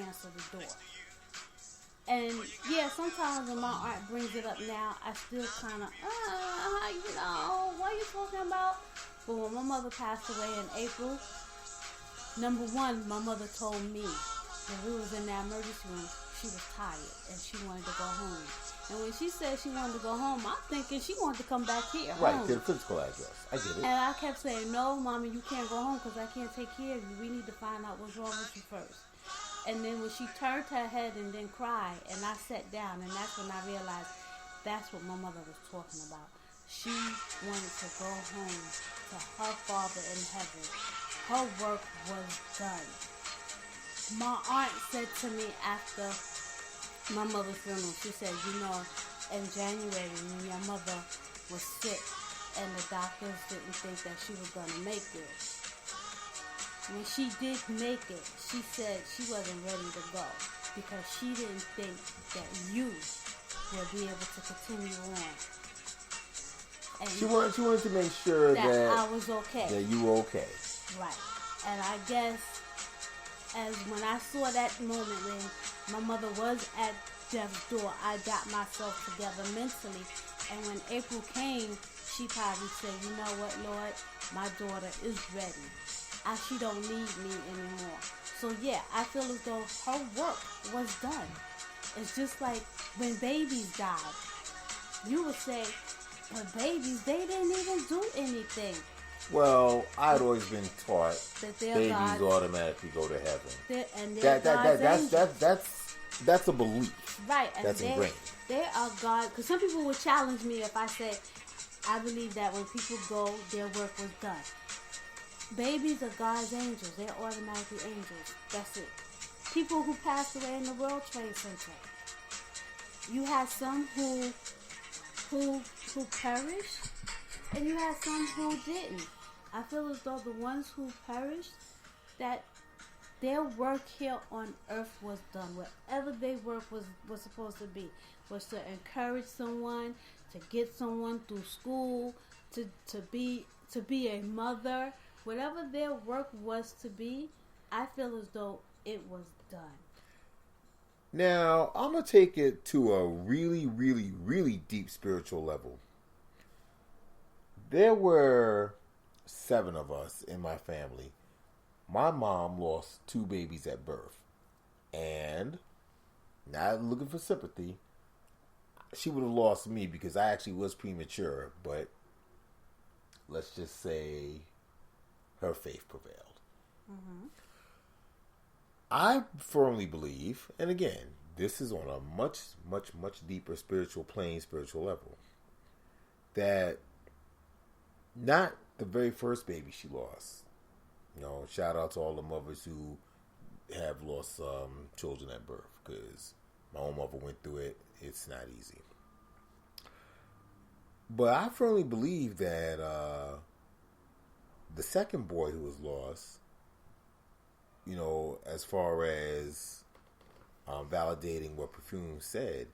answer the door. And yeah, sometimes when my aunt brings it up now, I still kind of, what are you talking about? But when my mother passed away in April, number one, my mother told me when we was in that emergency room, she was tired and she wanted to go home. And when she said she wanted to go home, I'm thinking she wanted to come back here. Right, home. to the physical address. I get it. And I kept saying, no, Mommy, you can't go home because I can't take care of you. We need to find out what's wrong with you first. And then when she turned her head and then cried, and I sat down, and that's when I realized that's what my mother was talking about. She wanted to go home to her Father in heaven. Her work was done. My aunt said to me after my mother's funeral, she said, in January when your mother was sick and the doctors didn't think that she was going to make it. When she did make it, she said she wasn't ready to go because she didn't think that you would be able to continue on. And she wanted to make sure that I was okay. That you were okay. Right. And I guess as when I saw that moment when my mother was at death's door, I got myself together mentally. And when April came, she probably said, you know what, Lord, my daughter is ready. She don't need me anymore. So yeah, I feel as though her work was done. It's just like when babies died. You would say, but babies, they didn't even do anything. Well, I'd always been taught that babies God's, automatically go to heaven. And that's a belief. Right. And that's ingrained. They are God. Because some people would challenge me if I say, I believe that when people go, their work was done. Babies are God's angels. They're automatically angels. That's it. People who passed away in the World Trade Center. You had some who perished, and you had some who didn't. I feel as though the ones who perished, that their work here on earth was done. Whatever their work was supposed to be, was to encourage someone, to get someone through school, to be a mother. Whatever their work was to be, I feel as though it was done. Now, I'm going to take it to a really, really, really deep spiritual level. There were 7 of us in my family. My mom lost 2 babies at birth. And, not looking for sympathy, she would have lost me because I actually was premature. But, let's just say her faith prevailed. Mm-hmm. I firmly believe, and again, this is on a much, much, much deeper spiritual plane, spiritual level, that not the very first baby she lost. Shout out to all the mothers who have lost children at birth, because my own mother went through it. It's not easy. But I firmly believe that the second boy who was lost, as far as validating what Perfume said,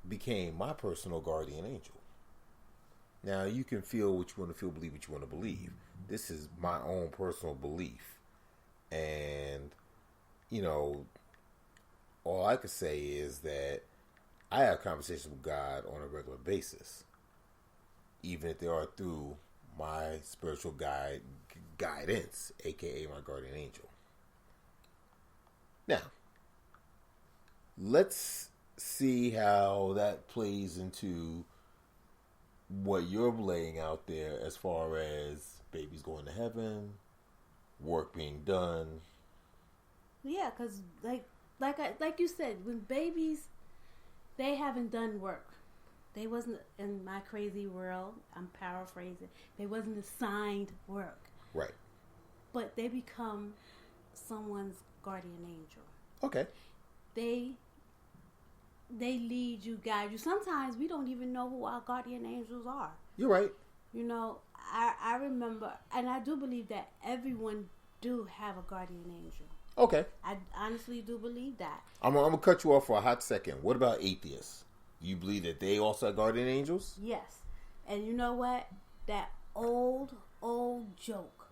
became my personal guardian angel. Now, you can feel what you want to feel, believe what you want to believe. This is my own personal belief. And, all I could say is that I have conversations with God on a regular basis, even if they are through my spiritual guidance, aka my guardian angel. Now, let's see how that plays into what you're laying out there as far as babies going to heaven, work being done. Yeah, because like you said, when babies, they haven't done work. They wasn't, in my crazy world, I'm paraphrasing, they wasn't assigned work. Right. But they become someone's guardian angel. Okay. They lead you, guide you. Sometimes we don't even know who our guardian angels are. You're right. I remember, and I do believe that everyone do have a guardian angel. Okay. I honestly do believe that. I'm going to cut you off for a hot second. What about atheists? You believe that they also have guardian angels? Yes. And you know what? That old joke.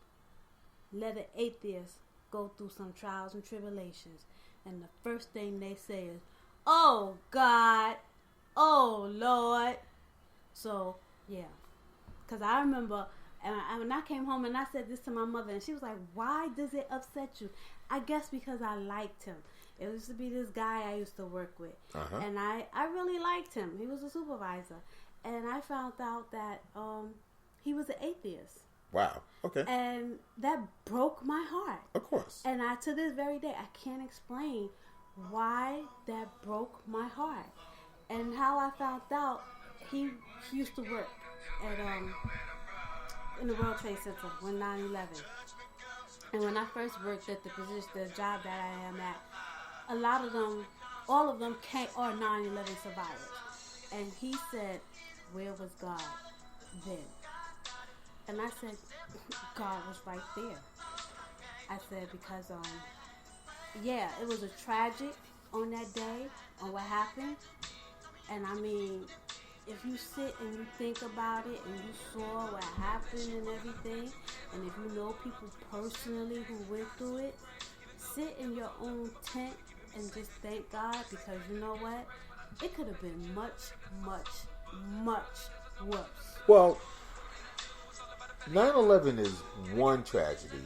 Let an atheist go through some trials and tribulations, and the first thing they say is, "Oh God, oh Lord." So yeah, because I remember, and when I came home and I said this to my mother, and she was like, "Why does it upset you?" I guess because I liked him. It used to be this guy I used to work with, and I really liked him. He was a supervisor, and I found out that he was an atheist. Wow. Okay. And that broke my heart. Of course. And to this very day, I can't explain why that broke my heart. And how I found out, he used to work at in the World Trade Center when 9/11. And when I first worked at the job that I am at, a lot of them, all of them are 9/11 survivors. And he said, "Where was God then?" And I said, God was right there. I said, because, yeah, it was a tragic on that day, on what happened. And I mean, if you sit and you think about it and you saw what happened and everything, and if you know people personally who went through it, sit in your own tent and just thank God, because you know what? It could have been much, much, much worse. Well, 9/11 is one tragedy,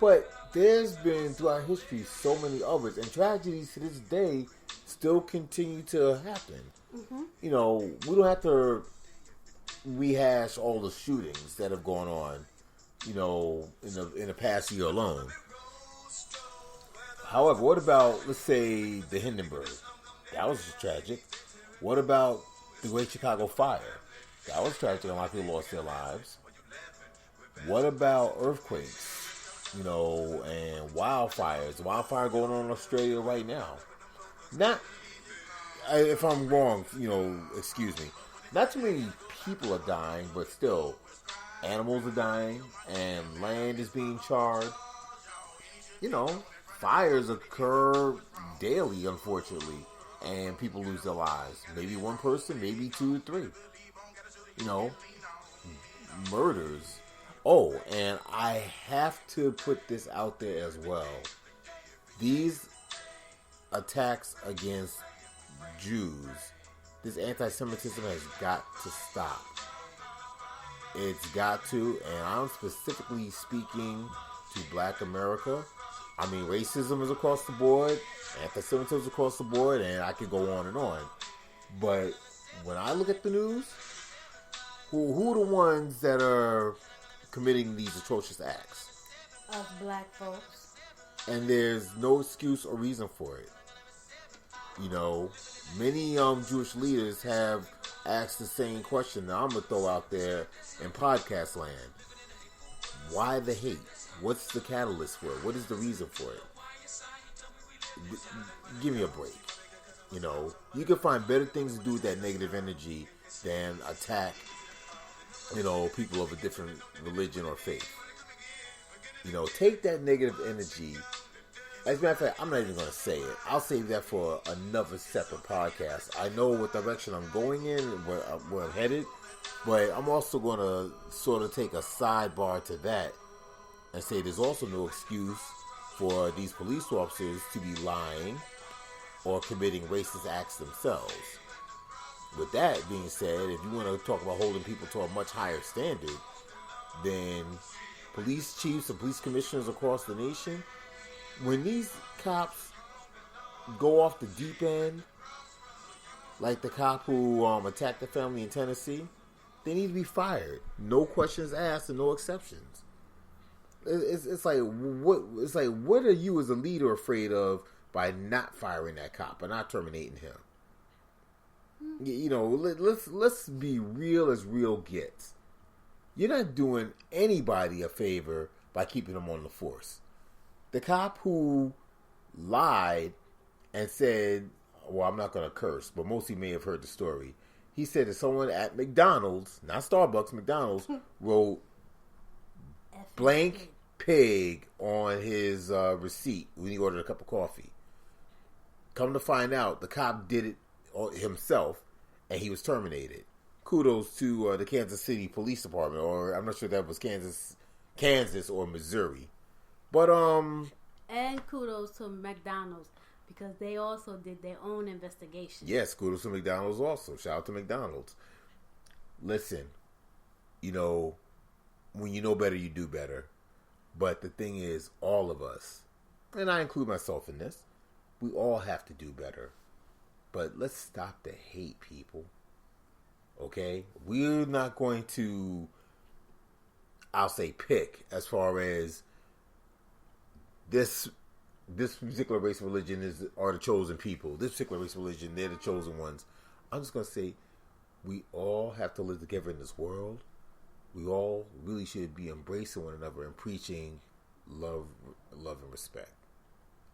but there's been throughout history so many others, and tragedies to this day still continue to happen. Mm-hmm. You know, we don't have to rehash all the shootings that have gone on, you know, in the past year alone. However, what about, let's say, the Hindenburg? That was tragic. What about the Great Chicago Fire? That was tragic. A lot of people lost their lives. What about earthquakes, you know, and wildfires? Wildfire going on in Australia right now. Not, if I'm wrong, you know, excuse me. Not too many people are dying, but still, animals are dying, and land is being charred. You know, fires occur daily, unfortunately, and people lose their lives. Maybe one person, maybe 2 or 3. You know, murders. Oh, and I have to put this out there as well. These attacks against Jews, this anti-Semitism has got to stop. It's got to, and I'm specifically speaking to Black America. I mean, racism is across the board, anti-Semitism is across the board, and I could go on and on. But when I look at the news, who are the ones that are committing these atrocious acts? Us Black folks. And there's no excuse or reason for it. You know, many Jewish leaders have asked the same question that I'm going to throw out there in podcast land. Why the hate? What's the catalyst for it? What is the reason for it? Give me a break. You know, you can find better things to do with that negative energy than attack, you know, people of a different religion or faith. You know, take that negative energy. As a matter of fact, I'm not even going to say it. I'll save that for another separate podcast. I know what direction I'm going in, where I'm headed, but I'm also going to sort of take a sidebar to that and say there's also no excuse for these police officers to be lying or committing racist acts themselves. With that being said, if you want to talk about holding people to a much higher standard, then police chiefs and police commissioners across the nation, when these cops go off the deep end, like the cop who attacked the family in Tennessee, they need to be fired. No questions asked and no exceptions. It's like what are you as a leader afraid of by not firing that cop or not terminating him? You know, let's be real as real gets. You're not doing anybody a favor by keeping them on the force. The cop who lied and said, well, I'm not going to curse, but most of you may have heard the story. He said that someone at McDonald's, not Starbucks, McDonald's, wrote blank pig on his receipt when he ordered a cup of coffee. Come to find out, the cop did it himself, and he was terminated. Kudos to the Kansas City Police Department, or I'm not sure if that was Kansas or Missouri. But And kudos to McDonald's because they also did their own investigation. Yes, kudos to McDonald's also. Shout out to McDonald's. Listen, when you know better, you do better. But the thing is, all of us, and I include myself in this, we all have to do better. But let's stop the hate, people. Okay? We're not going to, I'll say, pick as far as this particular race of religion are the chosen people. This particular race of religion, they're the chosen ones. I'm just going to say, we all have to live together in this world. We all really should be embracing one another and preaching love and respect.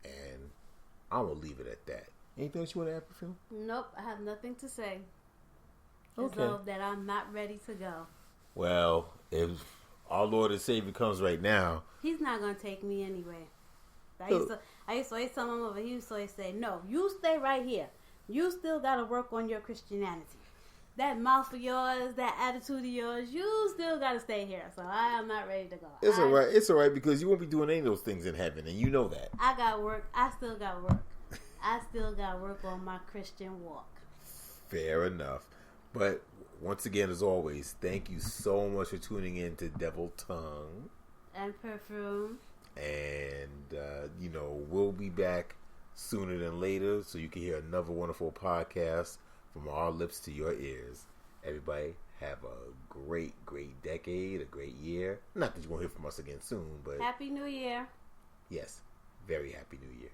And I'm going to leave it at that. Anything else you want to add, Perfume? Nope, I have nothing to say. Okay. So that I'm not ready to go. Well, if our Lord and Savior comes right now, He's not going to take me anyway. I used to always tell my mother, he used to always say, no, you stay right here. You still got to work on your Christianity. That mouth of yours, that attitude of yours, you still got to stay here. So I am not ready to go. It's all right. It's all right because you won't be doing any of those things in heaven, and you know that. I got work. I still got work. I still got work on my Christian walk. Fair enough. But once again, as always, thank you so much for tuning in to Devil Tongue and Perfume. And, we'll be back sooner than later so you can hear another wonderful podcast from our lips to your ears. Everybody have a great, great decade, a great year. Not that you won't hear from us again soon, but... Happy New Year. Yes, very Happy New Year.